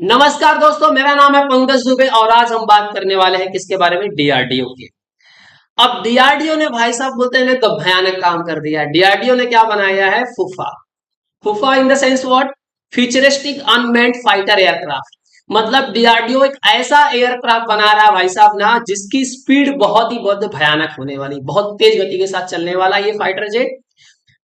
नमस्कार दोस्तों, मेरा नाम है पंकज दुबे और आज हम बात करने वाले हैं किसके बारे में? डीआरडीओ की। अब डीआरडीओ ने भाई साहब बोलते हैं ना तो भयानक काम कर दिया है। डीआरडीओ ने क्या बनाया है? FUFA. FUFA in the sense what? Futuristic unmanned fighter aircraft. मतलब डीआरडीओ एक ऐसा एयरक्राफ्ट बना रहा है भाई साहब ना, जिसकी स्पीड बहुत भयानक होने वाली, बहुत तेज गति के साथ चलने वाला ये फाइटर जेट।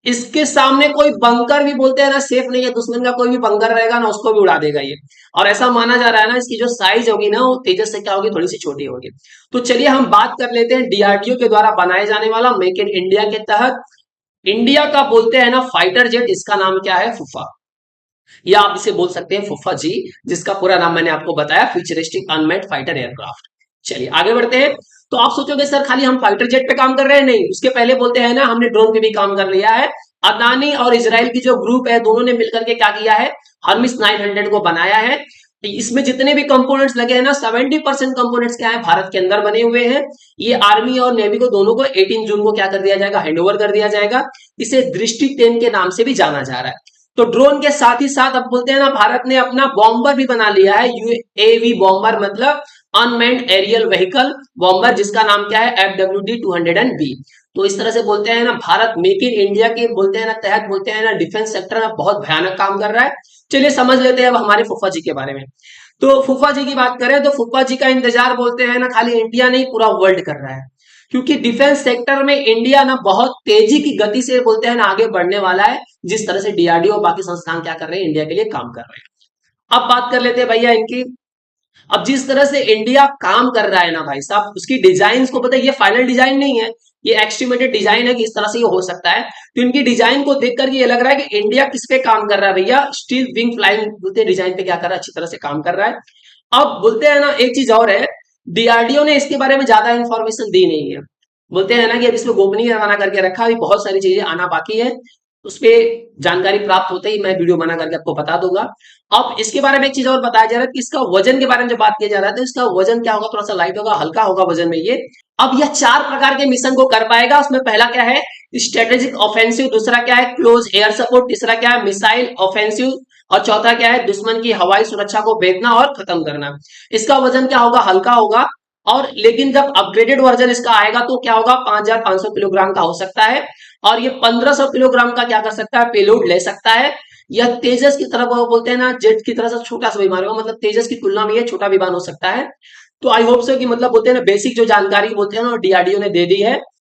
इसके सामने कोई बंकर भी बोलते हैं ना सेफ नहीं है, दुश्मन का कोई भी बंकर रहेगा ना उसको भी उड़ा देगा ये। और ऐसा माना जा रहा है ना, इसकी जो साइज होगी ना वो तेजस से क्या होगी, थोड़ी सी छोटी होगी। तो चलिए हम बात कर लेते हैं डीआरडीओ के द्वारा बनाए जाने वाला मेक इन इंडिया के तहत इंडिया का बोलते हैं ना फाइटर जेट। इसका नाम क्या है? फुफा, या आप इसे बोल सकते हैं फुफा जी, जिसका पूरा नाम मैंने आपको बताया, फ्यूचरिस्टिक अनमैन्ड फाइटर एयरक्राफ्ट। चलिए आगे बढ़ते हैं। तो आप सोचोगे सर खाली हम फाइटर जेट पे काम कर रहे हैं? नहीं, उसके पहले बोलते हैं ना हमने ड्रोन पे भी काम कर लिया है। अदानी और इजराइल की जो ग्रुप है दोनों ने मिलकर के क्या किया है? हर्मिस 900 को बनाया है। इसमें जितने भी कंपोनेंट्स लगे हैं ना, 70% कंपोनेंट्स क्या है? भारत के अंदर बने हुए हैं। ये आर्मी और नेवी को दोनों को 18 जून को क्या कर दिया जाएगा? हैंडओवर कर दिया जाएगा। इसे दृष्टि 10 के नाम से भी जाना जा रहा है। तो ड्रोन के साथ ही साथ अब बोलते हैं ना भारत ने अपना बॉम्बर भी बना लिया है, यूएवी बॉम्बर, मतलब अनमैन्ड एरियल व्हीकल बॉम्बर, जिसका नाम क्या है? FWD-200B। तो इस तरह से बोलते हैं ना भारत मेक इन इंडिया के बोलते हैं ना तहत बोलते हैं ना डिफेंस सेक्टर में बहुत भयानक काम कर रहा है। चलिए समझ लेते हैं अब हमारे फूफा जी के बारे में। तो फूफा जी की बात करें तो फूफा जी का इंतजार बोलते हैं ना खाली इंडिया नहीं पूरा वर्ल्ड कर रहा है। क्योंकि डिफेंस सेक्टर में इंडिया ना बहुत तेजी की गति से बोलते हैं ना आगे बढ़ने वाला है। जिस तरह से डीआरडीओ और बाकी संस्थान क्या कर रहे हैं? इंडिया के लिए काम कर रहे हैं। अब बात कर लेते हैं भैया इनकी। अब जिस तरह से इंडिया काम कर रहा है ना भाई साहब, उसकी डिजाइन को पता है, ये फाइनल डिजाइन नहीं है, ये एस्टिमेटेड डिजाइन है कि इस तरह से ये हो सकता है। तो इनकी डिजाइन को देख करके ये लग रहा है कि इंडिया किस पे काम कर रहा है भैया? स्टील विंग फ्लाइंग बोलते हैं डिजाइन पे क्या कर रहा है? अच्छी तरह से काम कर रहा है। अब बोलते हैं ना एक चीज और है, डीआरडीओ ने इसके बारे में ज्यादा इंफॉर्मेशन दी नहीं है। बोलते हैं ना कि अब इसमें गोपनीय बना करके रखा, अभी बहुत सारी चीजें आना बाकी है। उस पे जानकारी प्राप्त होते ही मैं वीडियो बना करके आपको बता दूंगा। अब इसके बारे में एक चीज और बताया जा रहा है कि इसका वजन के बारे में जब बात किया जा रहा है तो इसका वजन क्या होगा? थोड़ा सा लाइट होगा, हल्का होगा वजन में ये। अब यह 4 प्रकार के मिशन को कर पाएगा। उसमें पहला क्या है? स्ट्रेटेजिक ऑफेंसिव, दूसरा क्या है? क्लोज एयर सपोर्ट, तीसरा क्या है? मिसाइल ऑफेंसिव, और चौथा क्या है? दुश्मन की हवाई सुरक्षा को भेदना और खत्म करना। इसका वजन क्या होगा? हल्का होगा। और लेकिन जब अपग्रेडेड वर्जन इसका आएगा तो क्या होगा? 5500 किलोग्राम का हो सकता है। और ये 1500 किलोग्राम का क्या कर सकता है? पेलोड ले सकता है। यह तेजस की तरफ बोलते हैं ना जेट की तरह से छोटा सा विमान होगा, मतलब तेजस की तुलना में ये छोटा विमान हो सकता है। तो आई होप सो कि मतलब बोलते हैं ना बेसिक जो जानकारी बोलते हैं ना डीआरडीओ ने दे दी है।